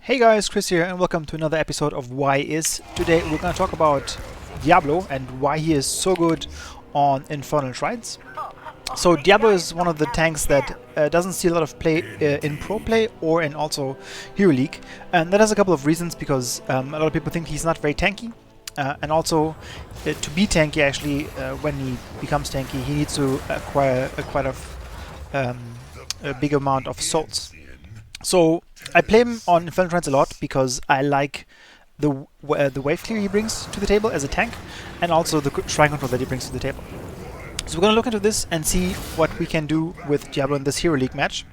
Hey guys, Chris here and welcome to another episode of Why Is. Today we're going to talk about Diablo and why he is so good on Infernal Shrines. So Diablo is one of the tanks that doesn't see a lot of play in Pro Play or in also Hero League, and that has a couple of reasons because a lot of people think he's not very tanky, and also to be tanky actually when he becomes tanky he needs to acquire a big amount of souls. So I play him on Infernal Shrines a lot because I like the wave clear he brings to the table as a tank, and also the shrine control that he brings to the table. So we're going to look into this and see what we can do with Diablo in this Hero League match.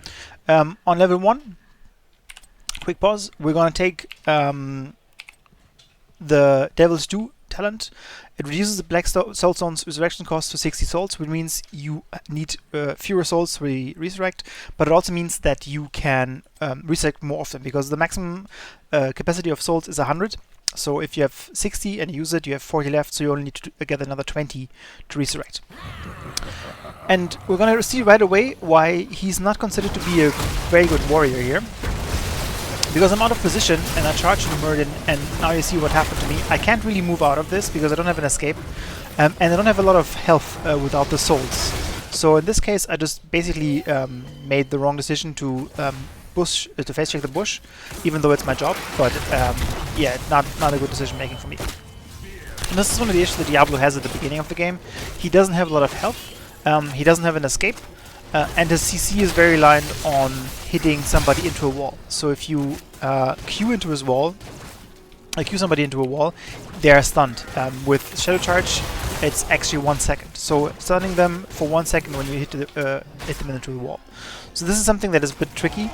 On level 1, quick pause, we're going to take the Devil's Due talent. It reduces the Black Soul Stone's resurrection cost to 60 souls, which means you need fewer souls to resurrect, but it also means that you can resurrect more often, because the maximum capacity of souls is 100. So if you have 60 and you use it, you have 40 left, so you only need to get another 20 to resurrect. And we're going to see right away why he's not considered to be a very good warrior here. Because I'm out of position and I charge into Murden, and now you see what happened to me. I can't really move out of this because I don't have an escape, and I don't have a lot of health without the souls. So in this case I just basically made the wrong decision to to face check the bush, even though it's my job, but yeah, not a good decision making for me. And this is one of the issues that Diablo has at the beginning of the game. He doesn't have a lot of health, he doesn't have an escape, and his CC is very reliant on hitting somebody into a wall. So if you Q into his wall, Q somebody into a wall, they are stunned. With Shadow Charge, it's actually 1 second. So stunning them for 1 second when you hit them into the wall. So this is something that is a bit tricky,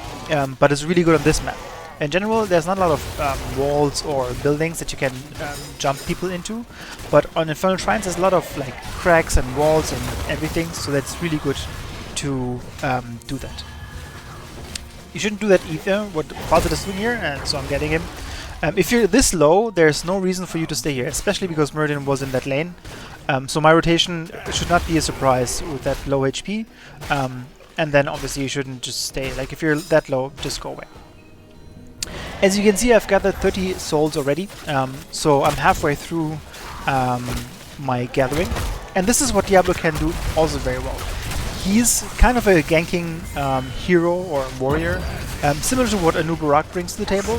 but it's really good on this map. In general, there's not a lot of walls or buildings that you can jump people into, but on Infernal Shrines there's a lot of like cracks and walls and everything, so that's really good to do that. You shouldn't do that either, what Buzzard is doing here, and so I'm getting him. If you're this low, there's no reason for you to stay here, especially because Murden was in that lane. So my rotation should not be a surprise with that low HP. And then obviously you shouldn't just stay. Like if you're that low, just go away. As you can see, I've gathered 30 souls already. So I'm halfway through my gathering. And this is what Diablo can do also very well. He's kind of a ganking hero or warrior, similar to what Anubarak brings to the table,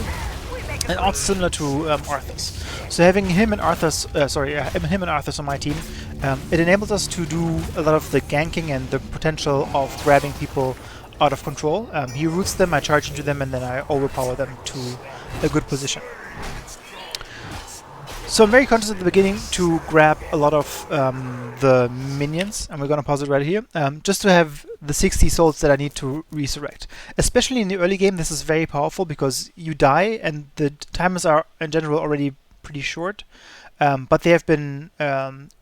and also similar to Arthas. So having him and Arthas, him and Arthas on my team, it enables us to do a lot of the ganking and the potential of grabbing people out of control. He roots them, I charge into them, and then I overpower them to a good position. So I'm very conscious at the beginning to grab a lot of the minions, and we're going to pause it right here, just to have the 60 souls that I need to resurrect. Especially in the early game, this is very powerful because you die and the timers are in general already pretty short, but they have been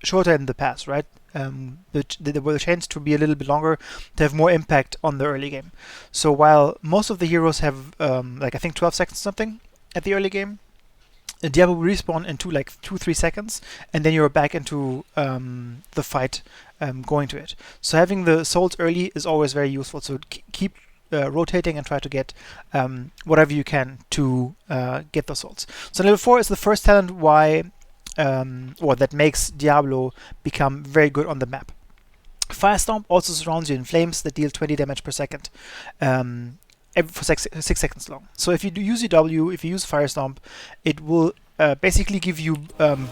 shorter in the past, right? There were a chance to be a little bit longer to have more impact on the early game. So while most of the heroes have like I think 12 seconds or something at the early game, Diablo will respawn into like 2-3 seconds, and then you're back into the fight going to it. So having the souls early is always very useful. So keep rotating and try to get whatever you can to get those souls. So level 4 is the first talent why or that makes Diablo become very good on the map. Firestomp also surrounds you in flames that deal 20 damage per second. For 6 seconds long. So if you use your W, if you use Firestomp, it will basically give you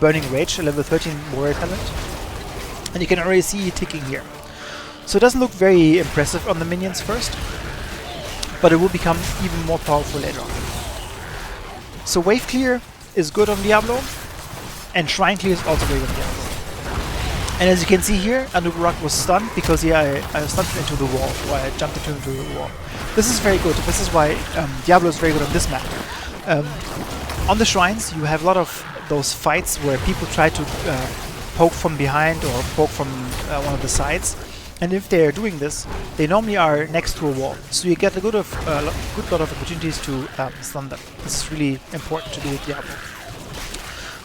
Burning Rage, a level 13 warrior talent, and you can already see it ticking here. So it doesn't look very impressive on the minions first, but it will become even more powerful later on. So Wave Clear is good on Diablo, and Shrine Clear is also very good on Diablo. And as you can see here, Anubarak was stunned because I stunned him into the wall, or I jumped into the wall. This is very good. This is why Diablo is very good on this map. On the shrines, you have a lot of those fights where people try to poke from behind or poke from one of the sides. And if they are doing this, they normally are next to a wall. So you get a good lot of opportunities to stun them. This is really important to do with Diablo.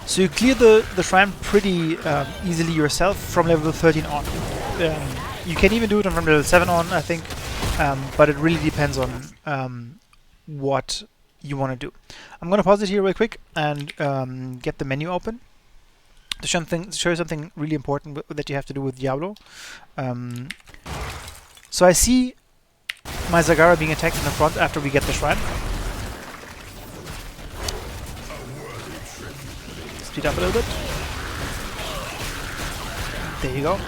So you clear the shrine pretty easily yourself from level 13 on. You can even do it from level 7 on, I think, but it really depends on what you want to do. I'm going to pause it here real quick and get the menu open to show you something really important that you have to do with Diablo. So I see my Zagara being attacked in the front after we get the shrine. Speed up a little bit. There you go.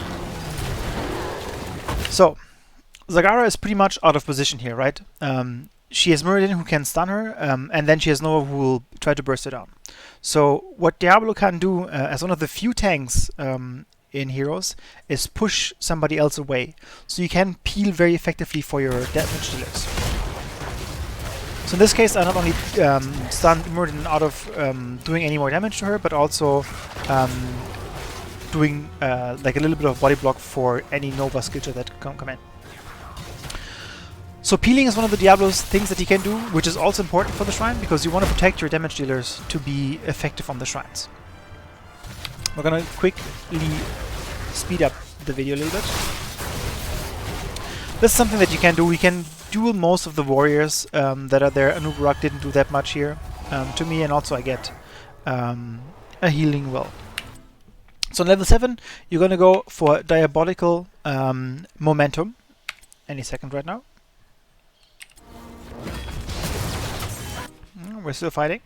So, Zagara is pretty much out of position here, right? She has Muradin who can stun her, and then she has Nova who will try to burst her down. So, what Diablo can do, as one of the few tanks in Heroes, is push somebody else away. So you can peel very effectively for your damage dealers. So in this case, I not only stunned Muradin out of doing any more damage to her, but also doing like a little bit of body block for any Nova skillshot that come in. So peeling is one of the Diablo's things that you can do, which is also important for the shrine, because you want to protect your damage dealers to be effective on the shrines. We're gonna quickly speed up the video a little bit. This is something that you can do. We can duel most of the warriors that are there. Anubarak didn't do that much here to me, and also I get a healing well. So on level 7, you're gonna go for Diabolical Momentum. Any second right now. We're still fighting.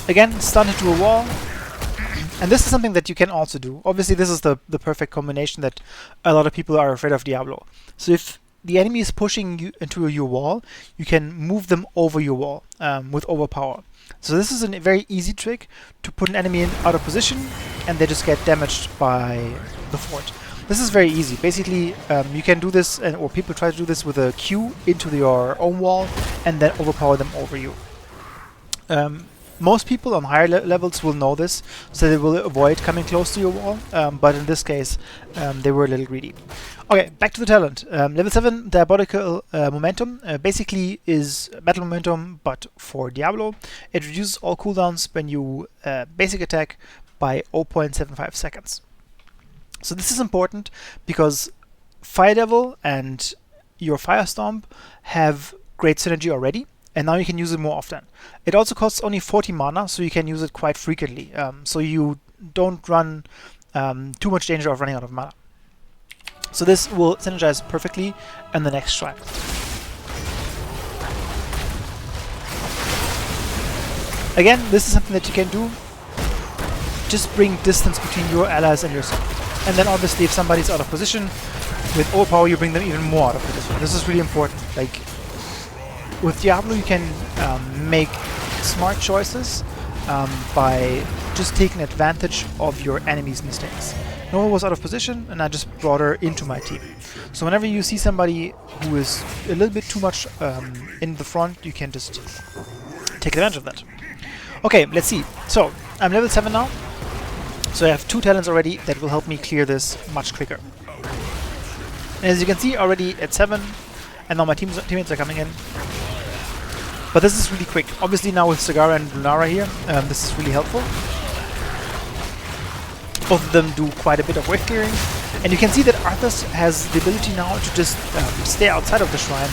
Again, stun into a wall. And this is something that you can also do. Obviously, this is the perfect combination that a lot of people are afraid of Diablo. So if the enemy is pushing you into your wall, you can move them over your wall with overpower. So this is a very easy trick to put an enemy out of position, and they just get damaged by the fort. This is very easy. Basically, you can do this, or people try to do this with a Q into your own wall, and then overpower them over you. Most people on higher levels will know this, so they will avoid coming close to your wall, but in this case, they were a little greedy. Okay, back to the talent. Level 7 Diabolical Momentum basically is Battle Momentum, but for Diablo. It reduces all cooldowns when you basic attack by 0.75 seconds. So this is important because Fire Devil and your Firestorm have great synergy already, and now you can use it more often. It also costs only 40 mana, so you can use it quite frequently. So you don't run too much danger of running out of mana. So this will synergize perfectly in the next shrine. Again, this is something that you can do. Just bring distance between your allies and yourself. And then obviously if somebody's out of position, with overpower you bring them even more out of position. This is really important. Like, with Diablo you can make smart choices by just taking advantage of your enemy's mistakes. Nova was out of position and I just brought her into my team. So whenever you see somebody who is a little bit too much in the front, you can just take advantage of that. Okay, let's see. So I'm level 7 now. So I have 2 talents already that will help me clear this much quicker. And as you can see already at 7, and now my teammates are coming in. But this is really quick. Obviously now with Zagara and Lunara here, this is really helpful. Both of them do quite a bit of wave clearing. And you can see that Arthas has the ability now to just stay outside of the shrine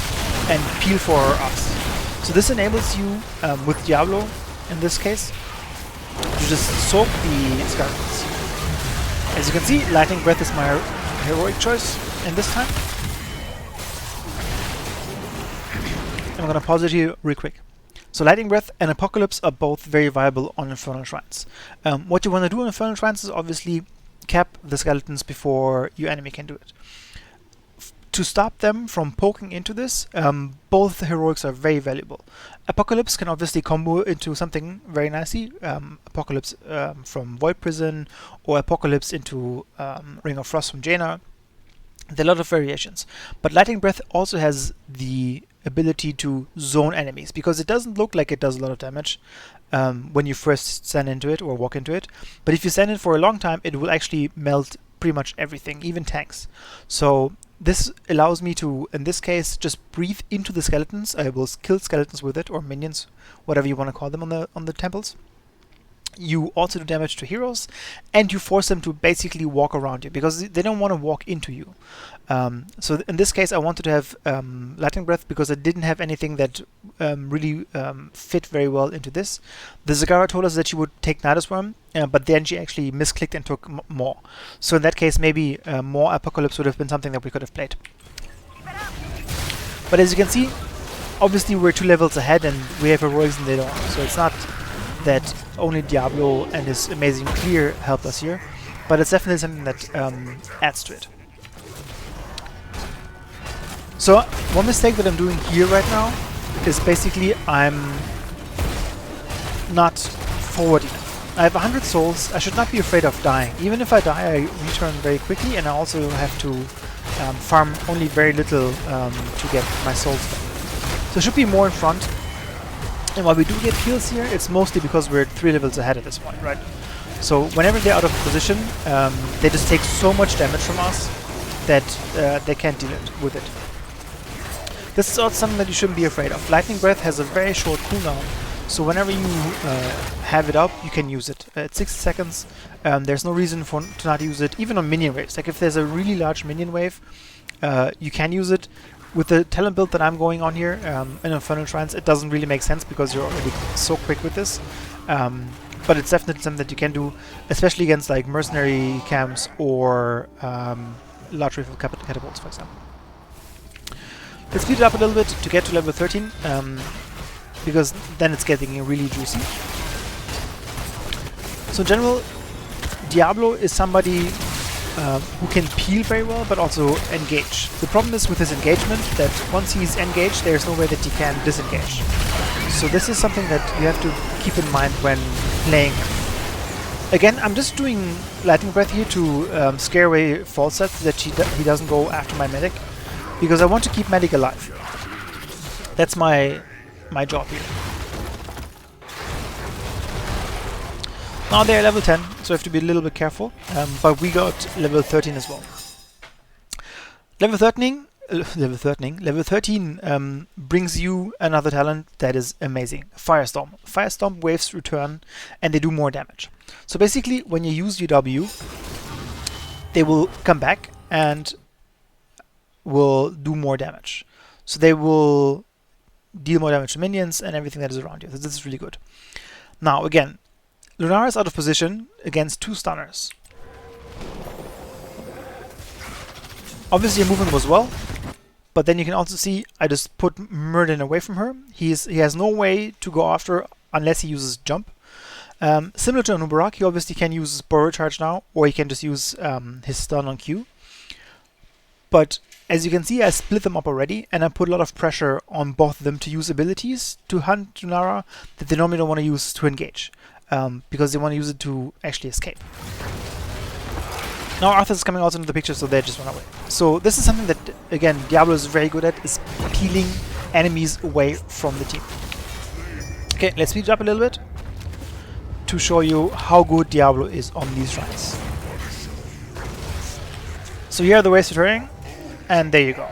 and peel for us. So this enables you, with Diablo in this case, to just soak the skeletons. As you can see, Lightning Breath is my heroic choice in this time. And I'm gonna pause it here real quick. So Lightning Breath and Apocalypse are both very viable on Infernal Shrines. What you want to do on Infernal Shrines is obviously cap the skeletons before your enemy can do it. To stop them from poking into this, both the heroics are very valuable. Apocalypse can obviously combo into something very nicely. Apocalypse from Void Prison, or Apocalypse into Ring of Frost from Jaina. There are a lot of variations. But Lightning Breath also has the ability to zone enemies, because it doesn't look like it does a lot of damage when you first stand into it or walk into it. But if you stand in for a long time, it will actually melt pretty much everything, even tanks. So this allows me to, in this case, just breathe into the skeletons. I will kill skeletons with it, or minions, whatever you want to call them on the temples. You also do damage to heroes, and you force them to basically walk around you, because they don't want to walk into you. So in this case, I wanted to have Lightning Breath because I didn't have anything that really fit very well into this. The Zagara told us that she would take Nidus Worm, but then she actually misclicked and took more. So in that case, maybe more Apocalypse would have been something that we could have played. But as you can see, obviously we're 2 levels ahead and we have Heroics and they don't. So it's not that only Diablo and his amazing clear helped us here, but it's definitely something that adds to it. So one mistake that I'm doing here right now is basically I'm not forward enough. I have 100 souls. I should not be afraid of dying. Even if I die, I return very quickly, and I also have to farm only very little to get my souls back. So I should be more in front. And while we do get kills here, it's mostly because we're 3 levels ahead at this point, right? So whenever they're out of position, they just take so much damage from us that they can't deal with it. This is also something that you shouldn't be afraid of. Lightning Breath has a very short cooldown, so whenever you have it up, you can use it. At 60 seconds, there's no reason to not use it, even on minion waves. Like if there's a really large minion wave, you can use it. With the talent build that I'm going on here in Infernal Shrines, it doesn't really make sense because you're already so quick with this. But it's definitely something that you can do, especially against like mercenary camps or large rifle catapults, for example. Let's speed it up a little bit to get to level 13, because then it's getting really juicy. So in general, Diablo is somebody who can peel very well, but also engage. The problem is with his engagement that once he's engaged, there's no way that he can disengage. So this is something that you have to keep in mind when playing. Again, I'm just doing Lightning Breath here to scare away false sets that he doesn't go after my medic, because I want to keep medic alive. That's my job here. Now they're level 10, so I have to be a little bit careful, but we got level 13 as well. Level 13 brings you another talent that is amazing. Firestorm. Firestorm waves return and they do more damage. So basically when you use UW, they will come back and will do more damage. So they will deal more damage to minions and everything that is around you. So this is really good. Now again, Lunara is out of position against 2 stunners. Obviously her movement was well, but then you can also see I just put Murden away from her. He has no way to go after her unless he uses jump. Similar to Anubarak, he obviously can use Burrow Charge now, or he can just use his stun on Q. But as you can see, I split them up already, and I put a lot of pressure on both of them to use abilities to hunt Lunara that they normally don't want to use to engage, because they want to use it to actually escape. Now Arthas is coming also into the picture, so they just run away. So this is something that, again, Diablo is very good at, is peeling enemies away from the team. Okay, let's speed it up a little bit to show you how good Diablo is on these shrines. So here are the ways to turning, and there you go.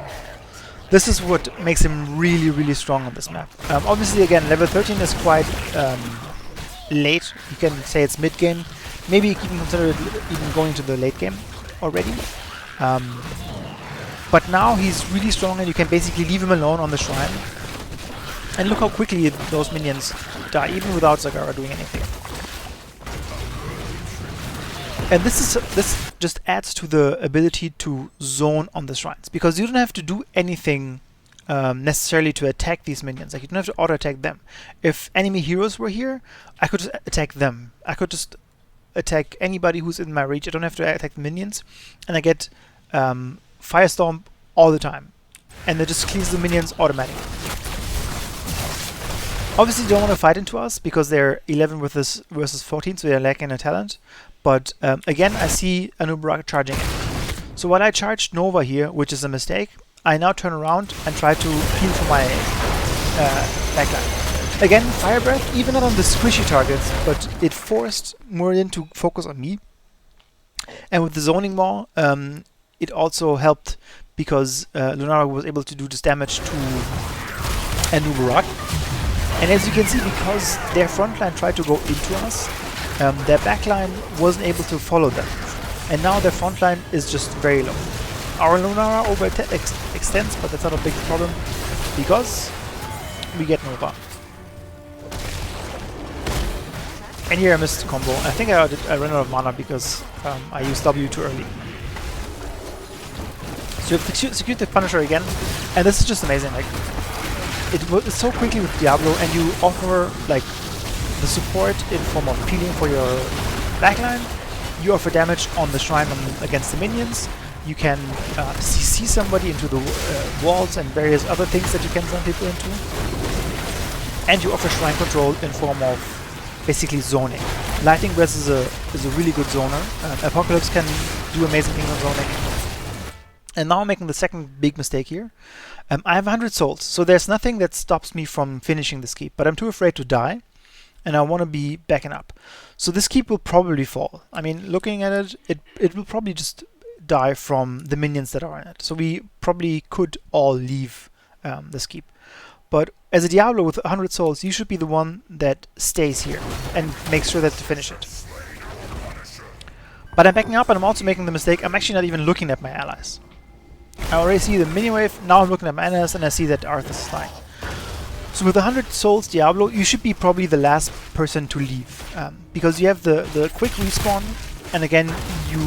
This is what makes him really, really strong on this map. Obviously, again, level 13 is quite late. You can say it's mid-game. Maybe you can consider it even going to the late game already. But now he's really strong and you can basically leave him alone on the shrine. And look how quickly those minions die, even without Zagara doing anything. And this just adds to the ability to zone on the shrines, because you don't have to do anything necessarily to attack these minions. Like, you don't have to auto-attack them. If enemy heroes were here, I could just attack them. I could just attack anybody who's in my reach. I don't have to attack the minions, and I get Firestorm all the time, and it just clears the minions automatically. Obviously, you don't want to fight into us because they're 11 with this versus 14, so they're lacking a talent. But again, I see Anubarak charging in. So while I charged Nova here, which is a mistake, I now turn around and try to heal for my backline. Again, Fire Breath, even not on the squishy targets, but it forced Muradin to focus on me. And with the zoning more, it also helped because Lunara was able to do this damage to Anubarak. And as you can see, because their frontline tried to go into us, their backline wasn't able to follow them. And now their frontline is just very low. Our Lunara extends, but that's not a big problem because we get Nova. And here I missed combo. I think I ran out of mana because I used W too early. So you have to execute the Punisher again, and this is just amazing. Like it works so quickly with Diablo, and you offer like the support in form of peeling for your backline. You offer damage on the shrine against the minions. You can CC somebody into the walls and various other things that you can send people into. And you offer shrine control in form of basically zoning. Lightning Breath is a really good zoner. Apocalypse can do amazing things on zoning. And now I'm making the second big mistake here. I have 100 souls, so there's nothing that stops me from finishing this keep, but I'm too afraid to die, and I want to be backing up. So this keep will probably fall. I mean, looking at it will probably just die from the minions that are in it. So we probably could all leave this keep. But as a Diablo with 100 souls, you should be the one that stays here and makes sure that to finish it. But I'm backing up, and I'm also making the mistake, I'm actually not even looking at my allies. I already see the mini wave, now I'm looking at my allies and I see that Arthas is dying. So with 100 souls Diablo, you should be probably the last person to leave. Because you have the quick respawn, and again, you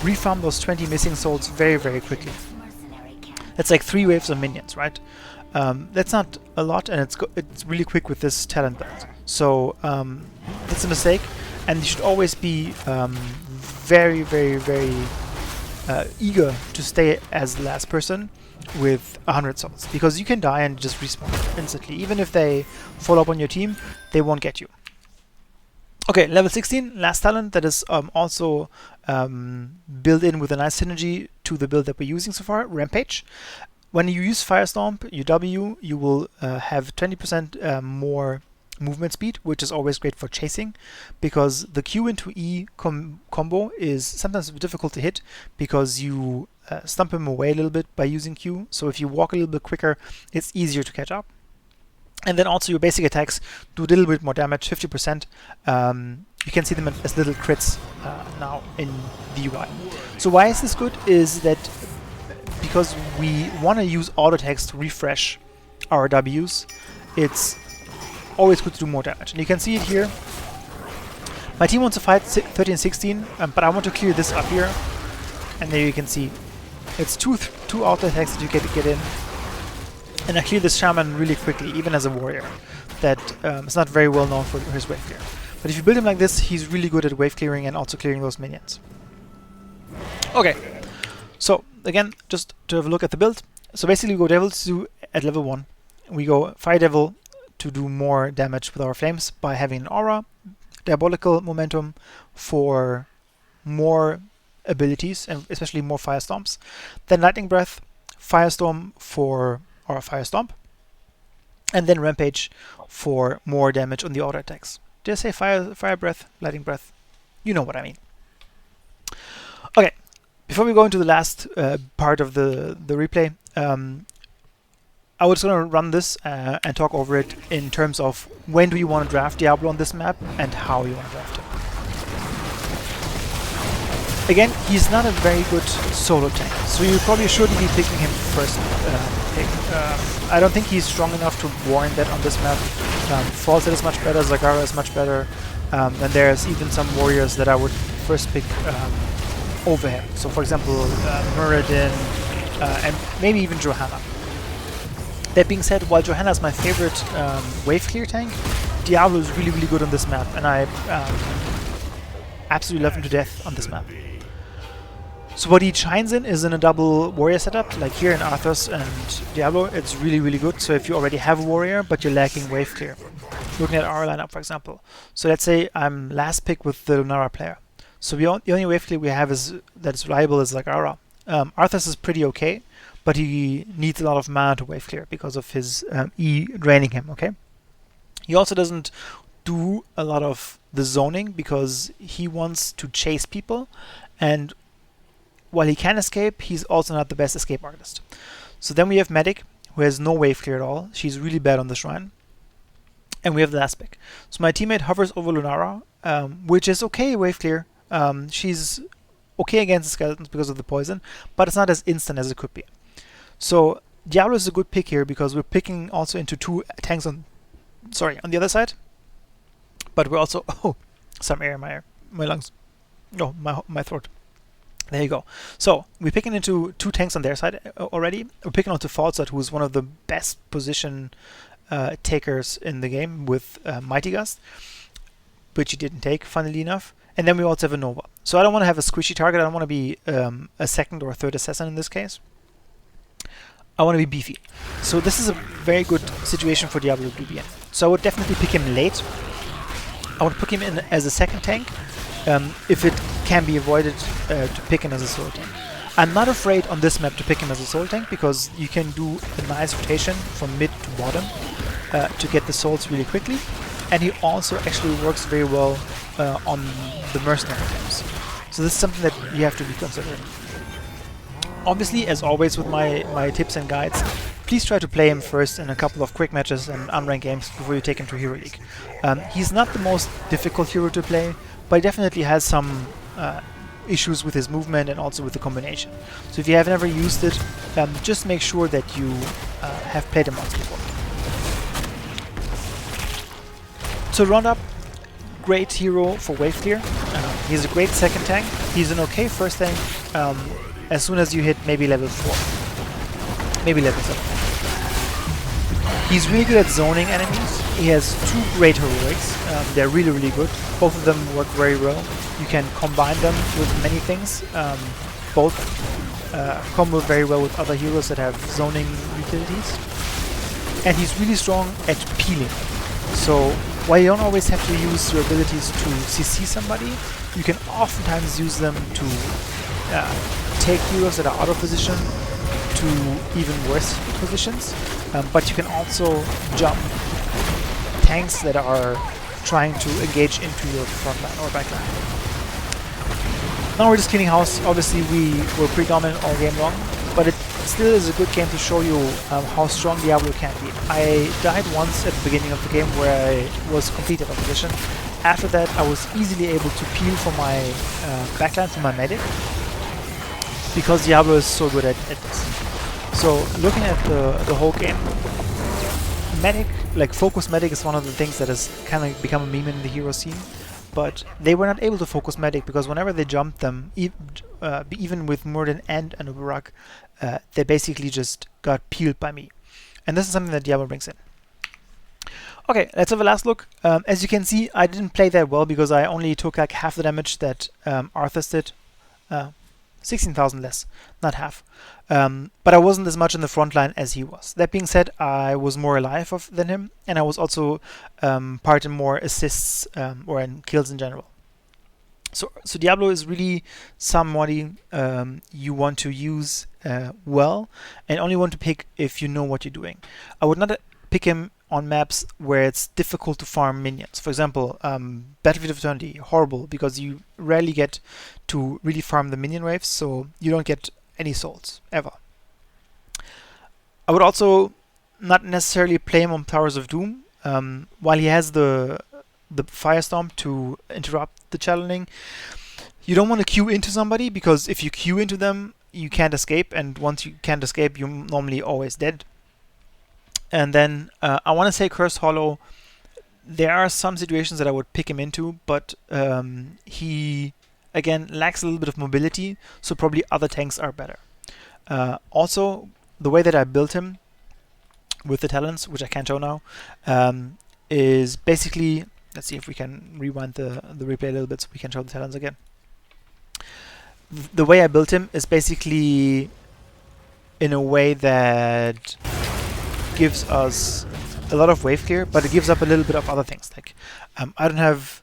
refarm those 20 missing souls very, very quickly. That's like 3 waves of minions, right? That's not a lot, and it's really quick with this talent build. So that's a mistake, and you should always be very, very, very eager to stay as the last person with 100 souls, because you can die and just respawn instantly. Even if they fall up on your team, they won't get you. Okay, level 16, last talent that is also built in with a nice synergy to the build that we're using so far, Rampage. When you use Firestomp, you W, you will have 20% more movement speed, which is always great for chasing, because the Q into E combo is sometimes difficult to hit because you stump him away a little bit by using Q. So if you walk a little bit quicker, it's easier to catch up. And then also your basic attacks do a little bit more damage, 50%. You can see them as little crits now in the UI. So why is this good? Is that because we want to use auto attacks to refresh our Ws, it's always good to do more damage. And you can see it here. My team wants to fight 13-16, but I want to clear this up here. And there you can see it's two auto attacks that you get in. And I clear this shaman really quickly, even as a warrior. That is not very well known for his wave clear. But if you build him like this, he's really good at wave clearing and also clearing those minions. Okay, so again, just to have a look at the build. So basically we go Devil 2 at level 1. We go Fire Devil to do more damage with our flames by having an aura, Diabolical Momentum for more abilities and especially more Fire Stomps. Then Lightning Breath, Firestorm for our Fire Stomp, and then Rampage for more damage on the auto attacks. Did I say Fire Breath, Lightning Breath? You know what I mean. Okay, before we go into the last part of the replay, I was going to run this and talk over it in terms of when do you want to draft Diablo on this map and how you want to draft him. Again, he's not a very good solo tank, so you probably shouldn't be picking him first pick. I don't think he's strong enough to warrant that on this map. Falset is much better, Zagara is much better, and there's even some warriors that I would first pick over him. So for example, Muradin, and maybe even Johanna. That being said, while Johanna is my favorite wave clear tank, Diablo is really, really good on this map, and I absolutely love him to death on this map. So what he shines in is in a double warrior setup, like here in Arthas and Diablo. It's really, really good. So if you already have a warrior, but you're lacking wave clear. Looking at our lineup, for example. So let's say I'm last pick with the Lunara player. So the only wave clear we have that is reliable is Zagara. Arthas is pretty okay, but he needs a lot of mana to wave clear because of his E draining him, okay? He also doesn't do a lot of the zoning because he wants to chase people, and while he can escape, he's also not the best escape artist. So then we have Medic, who has no wave clear at all. She's really bad on the shrine. And we have the last pick. So my teammate hovers over Lunara, which is okay wave clear. She's okay against the skeletons because of the poison, but it's not as instant as it could be. So Diablo is a good pick here because we're picking also into 2 tanks on the other side, but we're also some air in my lungs. No, my throat. There you go. So we're picking into 2 tanks on their side already. We're picking onto Falzat, who is one of the best position takers in the game with Mighty Gust, which he didn't take, funnily enough. And then we also have a Nova. So I don't want to have a squishy target. I don't want to be a second or third assassin in this case. I want to be beefy. So this is a very good situation for Diablo to be in. So I would definitely pick him late. I would put him in as a second tank if it can be avoided to pick him as a soul tank. I'm not afraid on this map to pick him as a soul tank because you can do a nice rotation from mid to bottom to get the souls really quickly. And he also actually works very well on the mercenary camps. So this is something that you have to be considering. Obviously, as always with my tips and guides, please try to play him first in a couple of quick matches and unranked games before you take him to Hero League. He's not the most difficult hero to play, but he definitely has some issues with his movement and also with the combination. So if you have never used it, just make sure that you have played him once before. So round up, great hero for wave clear. He's a great second tank. He's an okay first tank as soon as you hit maybe level 4, maybe level 7. He's really good at zoning enemies. He has 2 great heroics. They're really, really good. Both of them work very well. You can combine them with many things. Both combo very well with other heroes that have zoning utilities. And he's really strong at peeling. So while you don't always have to use your abilities to CC somebody, you can oftentimes use them to take heroes that are out of position to even worse positions. But you can also jump tanks that are trying to engage into your front line or back line. Now we're just cleaning house. Obviously we were pretty dominant all game long, but it still is a good game to show you how strong Diablo can be. I died once at the beginning of the game where I was completely out of position. After that I was easily able to peel for my backline from my medic, because Diablo is so good at this. So looking at the whole game, medic, like focus medic, is one of the things that has kind of become a meme in the hero scene. But they were not able to focus medic because whenever they jumped them, even with Murden and an Uberak, they basically just got peeled by me. And this is something that Diablo brings in. Okay, let's have a last look. As you can see, I didn't play that well because I only took like half the damage that Arthas did. 16,000 less, not half. But I wasn't as much in the front line as he was. That being said, I was more alive than him, and I was also part in more assists or in kills in general. So Diablo is really somebody you want to use well, and only want to pick if you know what you're doing. I would not pick him on maps where it's difficult to farm minions. For example, Battlefield of Eternity, horrible, because you rarely get to really farm the minion waves, so you don't get any souls, ever. I would also not necessarily play him on Towers of Doom. While he has the Firestorm to interrupt the channeling, you don't want to queue into somebody, because if you queue into them, you can't escape, and once you can't escape, you're normally always dead. And then I want to say Cursed Hollow. There are some situations that I would pick him into, but he again lacks a little bit of mobility, so probably other tanks are better. Also, the way that I built him with the talents, which I can't show now, is basically, let's see if we can rewind the replay a little bit so we can show the talents again. The way I built him is basically in a way that gives us a lot of wave clear, but it gives up a little bit of other things. Like I don't have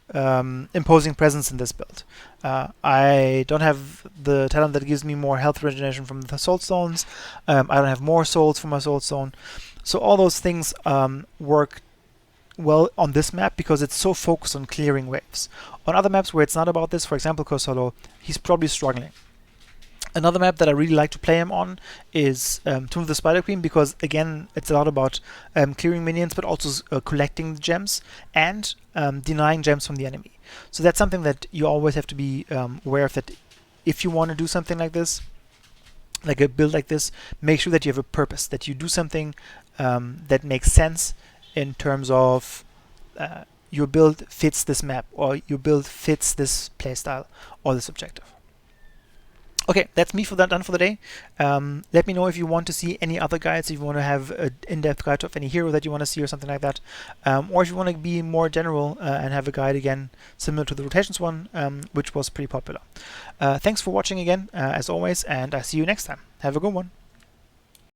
imposing presence in this build. I don't have the talent that gives me more health regeneration from the soul stones. I don't have more souls from my soul stone. So all those things work well on this map because it's so focused on clearing waves. On other maps where it's not about this, for example Cursed Hollow, he's probably struggling. Another map that I really like to play him on is Tomb of the Spider Queen, because again it's a lot about clearing minions, but also collecting the gems and denying gems from the enemy. So that's something that you always have to be aware of, that if you want to do something like this, like a build like this, make sure that you have a purpose, that you do something that makes sense in terms of your build fits this map, or your build fits this playstyle or this objective. Okay, that's me for that, done for the day. Let me know if you want to see any other guides, if you want to have an in-depth guide of any hero that you want to see or something like that, or if you want to be more general and have a guide again similar to the rotations one, which was pretty popular. Thanks for watching again, as always, and I see you next time. Have a good one.